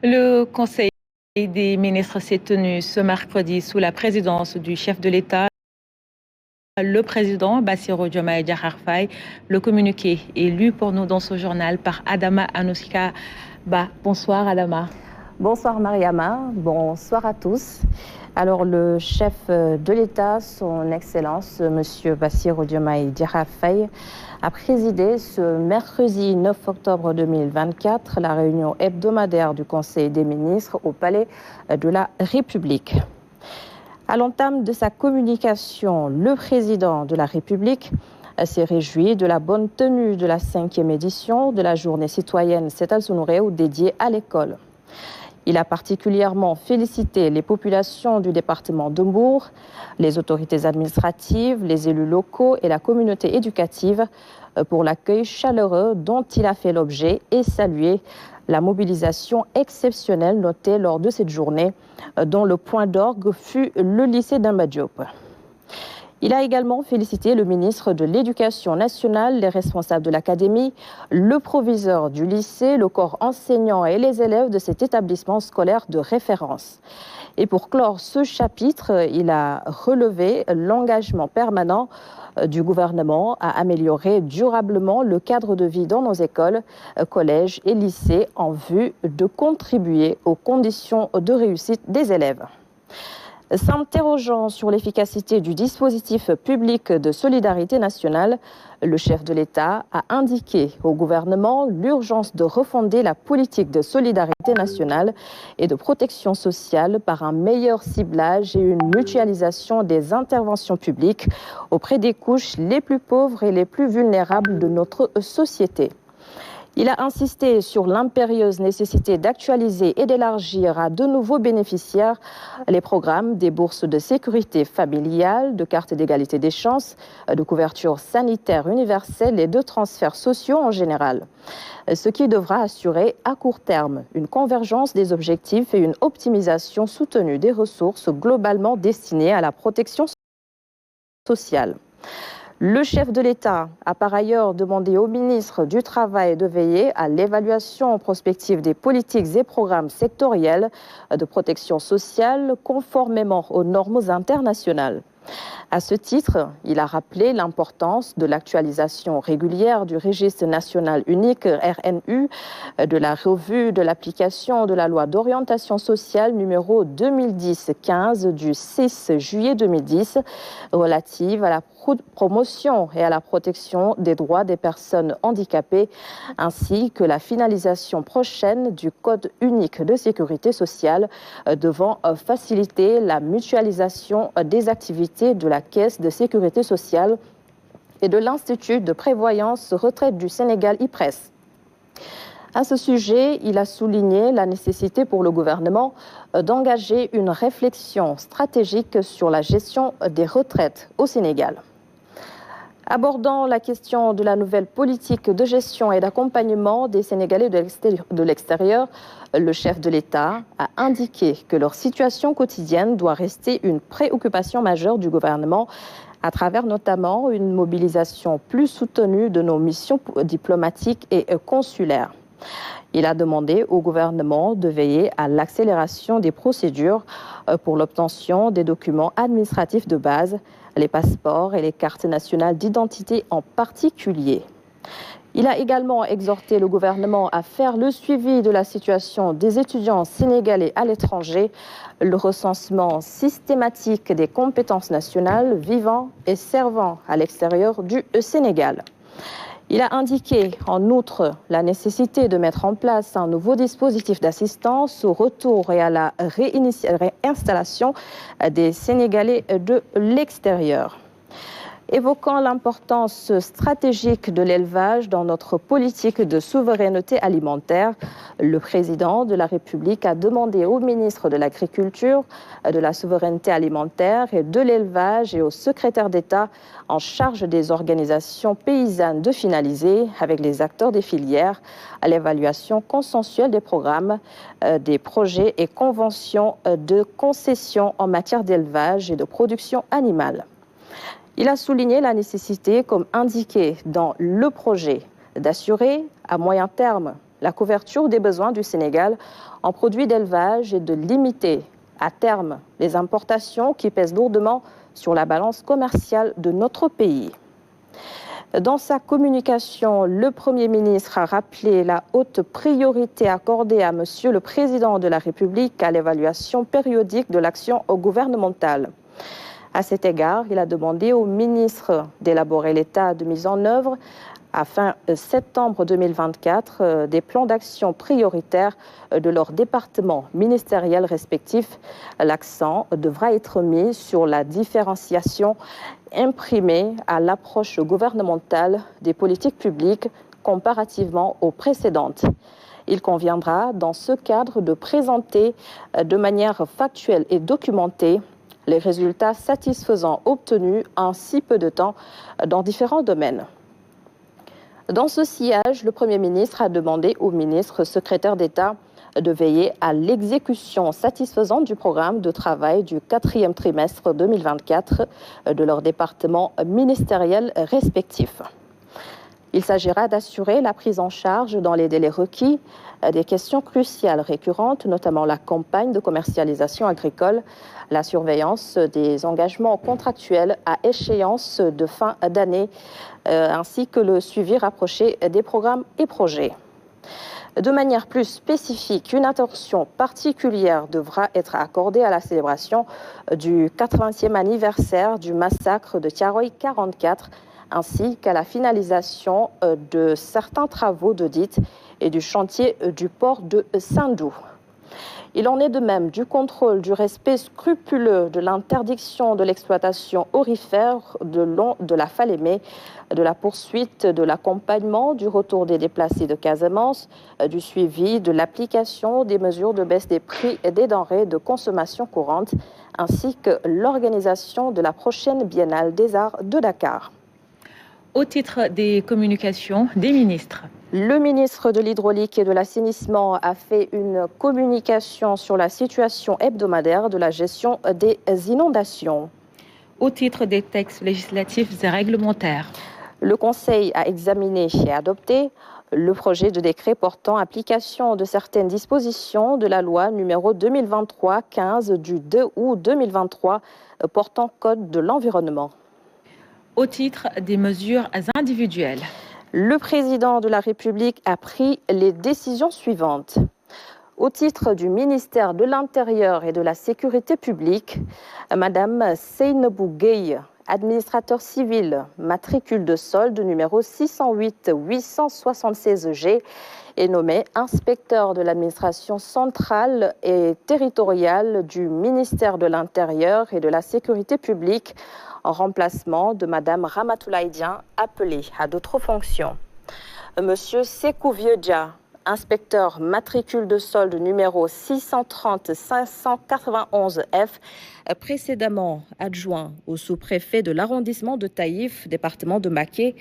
Le Conseil des ministres s'est tenu ce mercredi sous la présidence du chef de l'État, le président Bassirou Diomaye Diakhar Faye. Le communiqué est lu pour nous dans ce journal par Adama Anouska Ba. Bonsoir Adama. Bonsoir Mariama, bonsoir à tous. Alors le chef de l'État, son Excellence, Monsieur Bassirou Diomaye Diakhar Faye, a présidé ce mercredi 9 octobre 2024 la réunion hebdomadaire du Conseil des ministres au Palais de la République. À l'entame de sa communication, le président de la République s'est réjoui de la bonne tenue de la 5e édition de la journée citoyenne Setal Sunu Réew dédiée à l'école. Il a particulièrement félicité les populations du département de Mbour, les autorités administratives, les élus locaux et la communauté éducative pour l'accueil chaleureux dont il a fait l'objet et salué la mobilisation exceptionnelle notée lors de cette journée, dont le point d'orgue fut le lycée Demba Diop. Il a également félicité le ministre de l'Éducation nationale, les responsables de l'académie, le proviseur du lycée, le corps enseignant et les élèves de cet établissement scolaire de référence. Et pour clore ce chapitre, il a relevé l'engagement permanent du gouvernement à améliorer durablement le cadre de vie dans nos écoles, collèges et lycées en vue de contribuer aux conditions de réussite des élèves. S'interrogeant sur l'efficacité du dispositif public de solidarité nationale, le chef de l'État a indiqué au gouvernement l'urgence de refonder la politique de solidarité nationale et de protection sociale par un meilleur ciblage et une mutualisation des interventions publiques auprès des couches les plus pauvres et les plus vulnérables de notre société. Il a insisté sur l'impérieuse nécessité d'actualiser et d'élargir à de nouveaux bénéficiaires les programmes des bourses de sécurité familiale, de cartes d'égalité des chances, de couverture sanitaire universelle et de transferts sociaux en général. Ce qui devra assurer à court terme une convergence des objectifs et une optimisation soutenue des ressources globalement destinées à la protection sociale. Le chef de l'État a par ailleurs demandé au ministre du Travail de veiller à l'évaluation prospective des politiques et programmes sectoriels de protection sociale conformément aux normes internationales. À ce titre, il a rappelé l'importance de l'actualisation régulière du registre national unique RNU, de la revue de l'application de la loi d'orientation sociale numéro 2010-15 du 6 juillet 2010 relative à la promotion et à la protection des droits des personnes handicapées, ainsi que la finalisation prochaine du Code unique de sécurité sociale devant faciliter la mutualisation des activités de la Caisse de sécurité sociale et de l'Institut de prévoyance retraite du Sénégal, IPRES. À ce sujet, il a souligné la nécessité pour le gouvernement d'engager une réflexion stratégique sur la gestion des retraites au Sénégal. Abordant la question de la nouvelle politique de gestion et d'accompagnement des Sénégalais de l'extérieur, le chef de l'État a indiqué que leur situation quotidienne doit rester une préoccupation majeure du gouvernement à travers notamment une mobilisation plus soutenue de nos missions diplomatiques et consulaires. Il a demandé au gouvernement de veiller à l'accélération des procédures pour l'obtention des documents administratifs de base, les passeports et les cartes nationales d'identité en particulier. Il a également exhorté le gouvernement à faire le suivi de la situation des étudiants sénégalais à l'étranger, le recensement systématique des compétences nationales vivant et servant à l'extérieur du Sénégal. Il a indiqué en outre la nécessité de mettre en place un nouveau dispositif d'assistance au retour et à la réinstallation des Sénégalais de l'extérieur. Évoquant l'importance stratégique de l'élevage dans notre politique de souveraineté alimentaire, le président de la République a demandé au ministre de l'Agriculture, de la souveraineté alimentaire et de l'élevage et au secrétaire d'État en charge des organisations paysannes de finaliser, avec les acteurs des filières, à l'évaluation consensuelle des programmes, des projets et conventions de concession en matière d'élevage et de production animale. Il a souligné la nécessité, comme indiqué dans le projet, d'assurer à moyen terme la couverture des besoins du Sénégal en produits d'élevage et de limiter à terme les importations qui pèsent lourdement sur la balance commerciale de notre pays. Dans sa communication, le Premier ministre a rappelé la haute priorité accordée à Monsieur le Président de la République à l'évaluation périodique de l'action gouvernementale. À cet égard, il a demandé au ministre d'élaborer l'état de mise en œuvre à fin septembre 2024 des plans d'action prioritaires de leurs départements ministériels respectifs. L'accent devra être mis sur la différenciation imprimée à l'approche gouvernementale des politiques publiques comparativement aux précédentes. Il conviendra dans ce cadre de présenter de manière factuelle et documentée les résultats satisfaisants obtenus en si peu de temps dans différents domaines. Dans ce sillage, le Premier ministre a demandé au ministre secrétaire d'État de veiller à l'exécution satisfaisante du programme de travail du 4e trimestre 2024 de leurs départements ministériels respectifs. Il s'agira d'assurer la prise en charge dans les délais requis des questions cruciales récurrentes, notamment la campagne de commercialisation agricole, la surveillance des engagements contractuels à échéance de fin d'année, ainsi que le suivi rapproché des programmes et projets. De manière plus spécifique, une attention particulière devra être accordée à la célébration du 80e anniversaire du massacre de Thiaroye 44, ainsi qu'à la finalisation de certains travaux d'audit et du chantier du port de Sindou. Il en est de même du contrôle du respect scrupuleux de l'interdiction de l'exploitation aurifère de long de la Falémé, de la poursuite de l'accompagnement du retour des déplacés de Casamance, du suivi de l'application des mesures de baisse des prix et des denrées de consommation courante, ainsi que l'organisation de la prochaine Biennale des Arts de Dakar. Au titre des communications des ministres. Le ministre de l'Hydraulique et de l'Assainissement a fait une communication sur la situation hebdomadaire de la gestion des inondations. Au titre des textes législatifs et réglementaires. Le Conseil a examiné et adopté le projet de décret portant application de certaines dispositions de la loi numéro 2023-15 du 2 août 2023 portant Code de l'environnement. Au titre des mesures individuelles. Le président de la République a pris les décisions suivantes. Au titre du ministère de l'Intérieur et de la Sécurité publique, Madame Seynabou Gueye, administrateur civil, matricule de solde numéro 608-876G, est nommée inspecteur de l'administration centrale et territoriale du ministère de l'Intérieur et de la Sécurité publique en remplacement de Madame Ramatoulaye Dieng, appelée à d'autres fonctions. Monsieur Sekou Vieux-Dia, inspecteur matricule de solde numéro 630-591F, précédemment adjoint au sous-préfet de l'arrondissement de Taïf, département de Maké,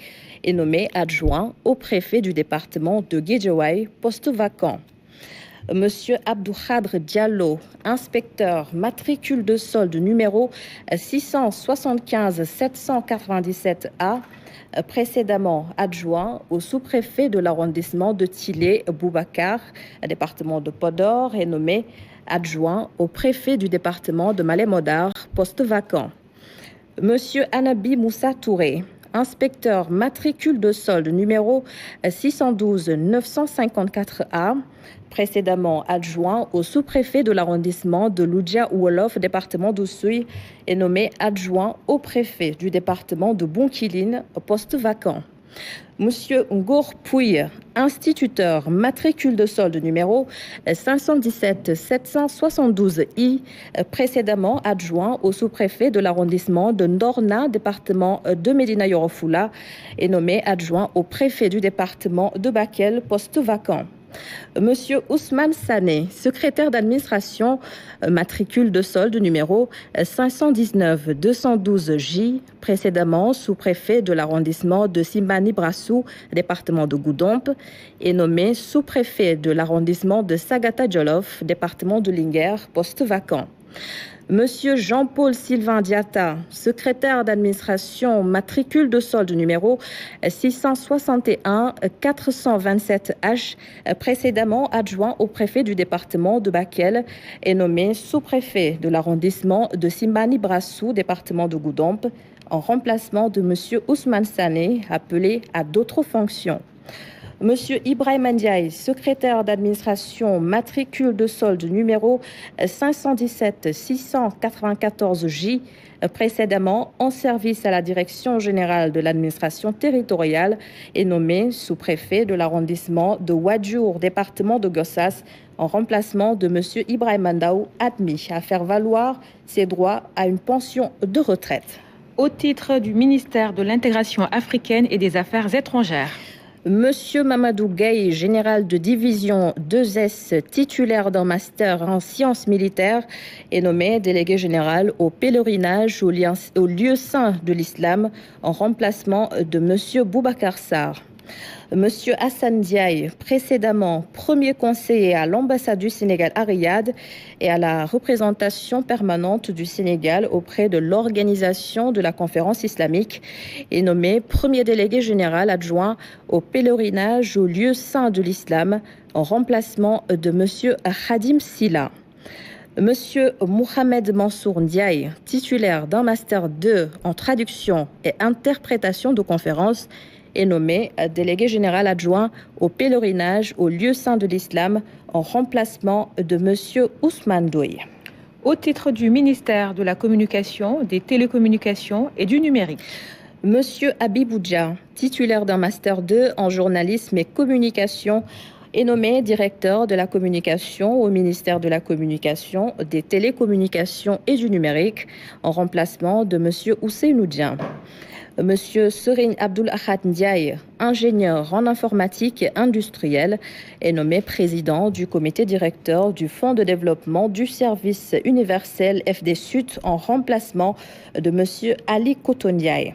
est nommé adjoint au préfet du département de Guédiawaye, poste vacant. Monsieur Abdou Khadre Diallo, inspecteur matricule de solde numéro 675-797A, précédemment adjoint au sous-préfet de l'arrondissement de Tilé Boubacar, département de Podor, est nommé adjoint au préfet du département de Malem-Hodar, poste vacant. Monsieur Anabi Moussa Touré, inspecteur matricule de solde numéro 612-954A, précédemment adjoint au sous-préfet de l'arrondissement de Loudia-Wolof, département d'Oussouye, est nommé adjoint au préfet du département de Bounkiling, poste vacant. Monsieur Ngor Pouy, instituteur matricule de solde numéro 517-772I, précédemment adjoint au sous-préfet de l'arrondissement de Ndorna, département de Médina Yoro Fula, est nommé adjoint au préfet du département de Bakel, poste vacant. Monsieur Ousmane Sané, secrétaire d'administration, matricule de solde numéro 519-212J, précédemment sous-préfet de l'arrondissement de Simbani-Brassou, département de Goudomp, est nommé sous-préfet de l'arrondissement de Sagata-Djolof, département de Linguère, poste vacant. Monsieur Jean-Paul Sylvain Diatta, secrétaire d'administration, matricule de solde numéro 661 427H, précédemment adjoint au préfet du département de Bakel et nommé sous-préfet de l'arrondissement de Simbani Brassou, département de Goudomp, en remplacement de monsieur Ousmane Sané, appelé à d'autres fonctions. Monsieur Ibrahim Ndiaye, secrétaire d'administration, matricule de solde numéro 517 694J, précédemment en service à la direction générale de l'administration territoriale, est nommé sous-préfet de l'arrondissement de Wadjour, département de Gossas, en remplacement de monsieur Ibrahim Ndaou, admis à faire valoir ses droits à une pension de retraite. Au titre du ministère de l'Intégration africaine et des Affaires étrangères. Monsieur Mamadou Gueye, général de division 2S, titulaire d'un master en sciences militaires, est nommé délégué général au pèlerinage au lieu saint de l'islam en remplacement de monsieur Boubacar Sarr. Monsieur Hassan Diaye, précédemment premier conseiller à l'ambassade du Sénégal à Riyad et à la représentation permanente du Sénégal auprès de l'organisation de la conférence islamique, est nommé premier délégué général adjoint au pèlerinage au lieu saint de l'islam en remplacement de monsieur Khadim Silla. Monsieur Mohamed Mansour Ndiaye, titulaire d'un master 2 en traduction et interprétation de conférences, est nommé délégué général adjoint au pèlerinage au lieu saint de l'islam en remplacement de monsieur Ousmane Douye. Au titre du ministère de la Communication, des Télécommunications et du Numérique. Monsieur Habiboudia, titulaire d'un master 2 en journalisme et communication, est nommé directeur de la communication au ministère de la Communication, des Télécommunications et du Numérique en remplacement de monsieur Ousseynou Dian. Monsieur Serigne Abdoul Ahad Ndiaye, ingénieur en informatique et industriel, est nommé président du comité directeur du Fonds de développement du service universel FD Sud en remplacement de monsieur Ali Kotondiaye.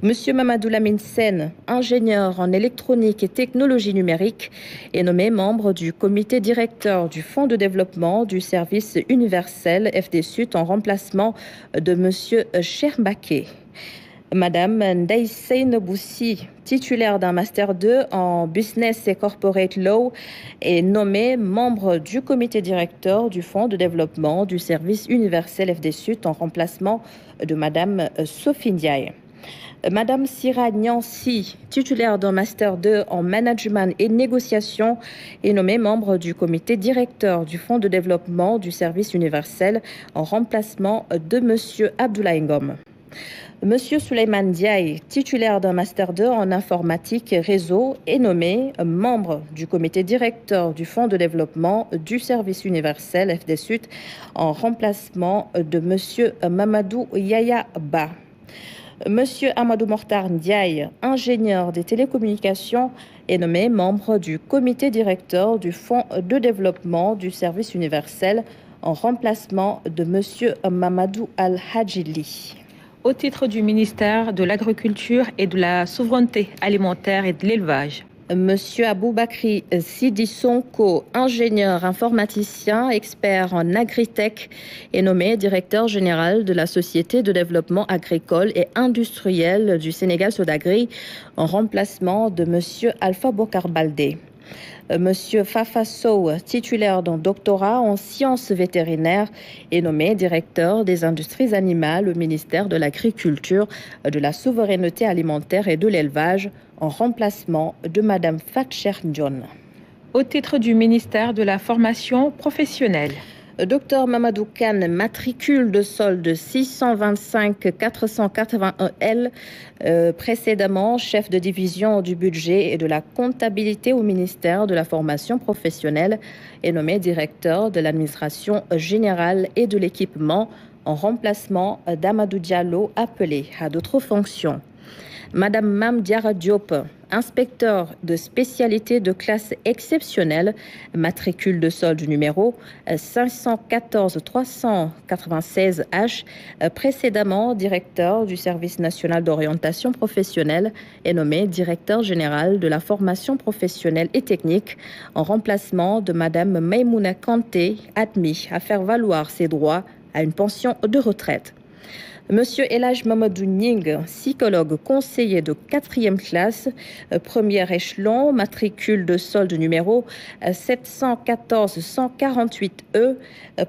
Monsieur Mamadou Lamine Sen, ingénieur en électronique et technologie numérique, est nommé membre du comité directeur du Fonds de développement du service universel FD Sud en remplacement de monsieur Chermbaké. Madame Ndaïsseine Boussi, titulaire d'un Master 2 en Business et Corporate Law, est nommée membre du comité directeur du Fonds de développement du service universel FD Sud en remplacement de Madame Sophie Ndiaye. Madame Sira Nyansi, titulaire d'un Master 2 en Management et Négociation, est nommée membre du comité directeur du Fonds de développement du service universel en remplacement de Monsieur Abdoulaye Ngom. Monsieur Souleymane Diaye, titulaire d'un Master 2 en informatique et réseau, est nommé membre du comité directeur du Fonds de développement du service universel FD Sud en remplacement de monsieur Mamadou Yaya Ba. Monsieur Amadou Mortar Ndiaye, ingénieur des télécommunications, est nommé membre du comité directeur du Fonds de développement du service universel en remplacement de monsieur Mamadou Al-Hadjili. Au titre du ministère de l'Agriculture et de la Souveraineté alimentaire et de l'élevage. Monsieur Aboubakri Sidi Sonko, ingénieur informaticien, expert en agritech, est nommé directeur général de la Société de développement agricole et industriel du Sénégal Sodagri en remplacement de monsieur Alpha Bokar Baldé. Monsieur Fafa Sow, titulaire d'un doctorat en sciences vétérinaires, est nommé directeur des industries animales au ministère de l'Agriculture, de la Souveraineté alimentaire et de l'élevage en remplacement de Madame Fatcher John. Au titre du ministère de la Formation professionnelle. Docteur Mamadou Kane, matricule de solde 625 481L, précédemment chef de division du budget et de la comptabilité au ministère de la formation professionnelle, est nommé directeur de l'administration générale et de l'équipement en remplacement d'Amadou Diallo, appelé à d'autres fonctions. Madame Mam Diara Diop, inspecteur de spécialité de classe exceptionnelle, matricule de solde numéro 514 396H, précédemment directeur du service national d'orientation professionnelle, est nommé directeur général de la formation professionnelle et technique en remplacement de Madame Maïmouna Kanté, admis à faire valoir ses droits à une pension de retraite. Monsieur Elhaj Mamadou Ning, psychologue conseiller de 4e classe, premier échelon, matricule de solde numéro 714-148E,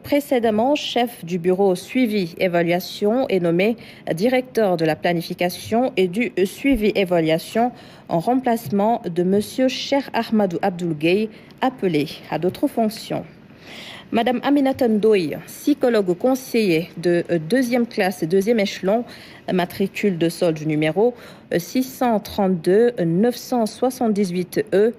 précédemment chef du bureau suivi-évaluation et nommé directeur de la planification et du suivi-évaluation en remplacement de monsieur Cheikh Ahmadou Abdoul Gueye, appelé à d'autres fonctions. Madame Aminata Ndoye, psychologue conseiller de 2e classe et 2e échelon, matricule de solde numéro 632-978E,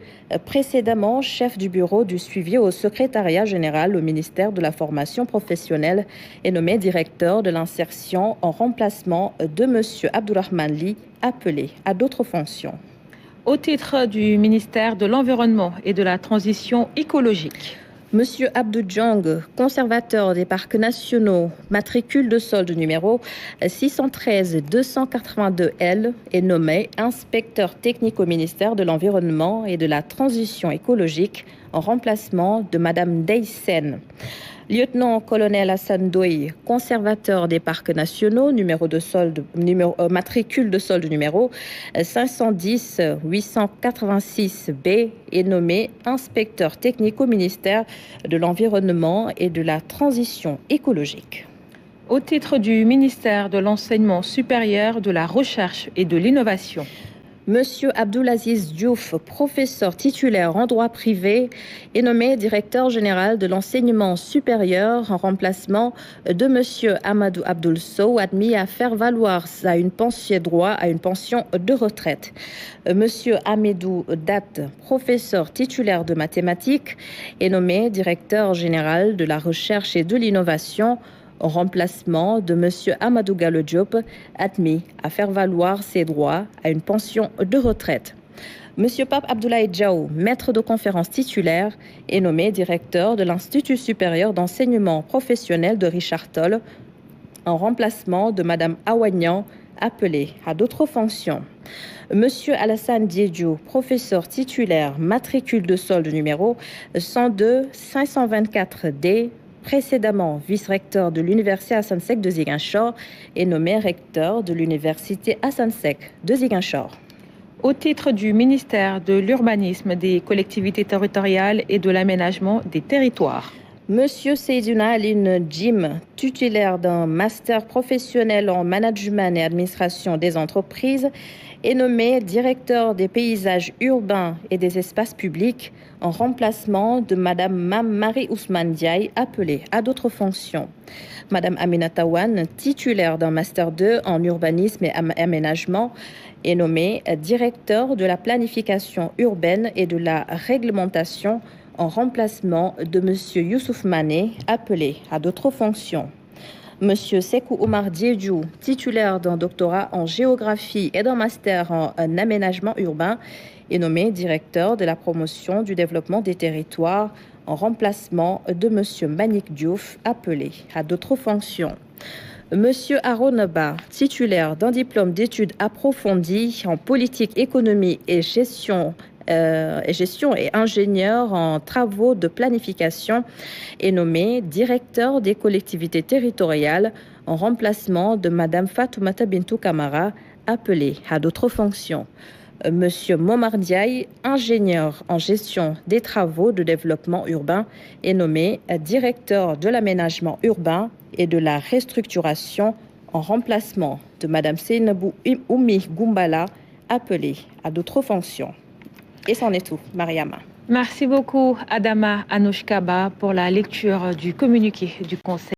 précédemment chef du bureau du suivi au secrétariat général au ministère de la formation professionnelle et nommé directeur de l'insertion en remplacement de monsieur Abdourahmane Ly, appelé à d'autres fonctions. Au titre du ministère de l'Environnement et de la Transition écologique. Monsieur Abdou Djong, conservateur des parcs nationaux, matricule de solde numéro 613-282L, est nommé inspecteur technique au ministère de l'Environnement et de la Transition écologique en remplacement de Madame Deysen. Lieutenant-colonel Hassan Doye, conservateur des parcs nationaux, matricule de solde numéro 510-886B, est nommé inspecteur technique au ministère de l'Environnement et de la Transition écologique. Au titre du ministère de l'Enseignement supérieur, de la Recherche et de l'Innovation. Monsieur Abdoulaziz Diouf, professeur titulaire en droit privé, est nommé directeur général de l'enseignement supérieur en remplacement de monsieur Amadou Abdoul Sow, admis à faire valoir droit à une pension de retraite. Monsieur Amidou Dat, professeur titulaire de mathématiques, est nommé directeur général de la recherche et de l'innovation en remplacement de M. Amadou Gallo Diop, admis à faire valoir ses droits à une pension de retraite. M. Pape Abdoulaye Diaw, maître de conférence titulaire, est nommé directeur de l'Institut supérieur d'enseignement professionnel de Richard Toll, en remplacement de Mme Awagnan, appelée à d'autres fonctions. M. Alassane Diédiou, professeur titulaire, matricule de solde numéro 102-524D, précédemment vice-recteur de l'Université Hassan Sek de Ziguinchor, est nommé recteur de l'Université Hassan Sek de Ziguinchor. Au titre du ministère de l'Urbanisme, des collectivités territoriales et de l'aménagement des territoires. Monsieur Seydouna Aline Jim, titulaire d'un master professionnel en management et administration des entreprises, est nommé directeur des paysages urbains et des espaces publics en remplacement de Madame Marie Ousmane Diaye, appelée à d'autres fonctions. Madame Aminata Wan, titulaire d'un master 2 en urbanisme et aménagement, est nommée directeur de la planification urbaine et de la réglementation en remplacement de monsieur Youssouf Mané, appelé à d'autres fonctions. Monsieur Sekou Omar Diédiou, titulaire d'un doctorat en géographie et d'un master en aménagement urbain, est nommé directeur de la promotion du développement des territoires en remplacement de monsieur Manik Diouf, appelé à d'autres fonctions. Monsieur Haroun Ba, titulaire d'un diplôme d'études approfondies en politique, économie et gestion et ingénieur en travaux de planification, est nommé directeur des collectivités territoriales en remplacement de Madame Fatoumata Bintou Kamara, appelée à d'autres fonctions. Monsieur Momar Diaye, ingénieur en gestion des travaux de développement urbain, est nommé directeur de l'aménagement urbain et de la restructuration en remplacement de Madame Seynabou Oumi Goumbala, appelée à d'autres fonctions. Et c'en est tout, Mariama. Merci beaucoup, Adama Anouchkaba, pour la lecture du communiqué du Conseil.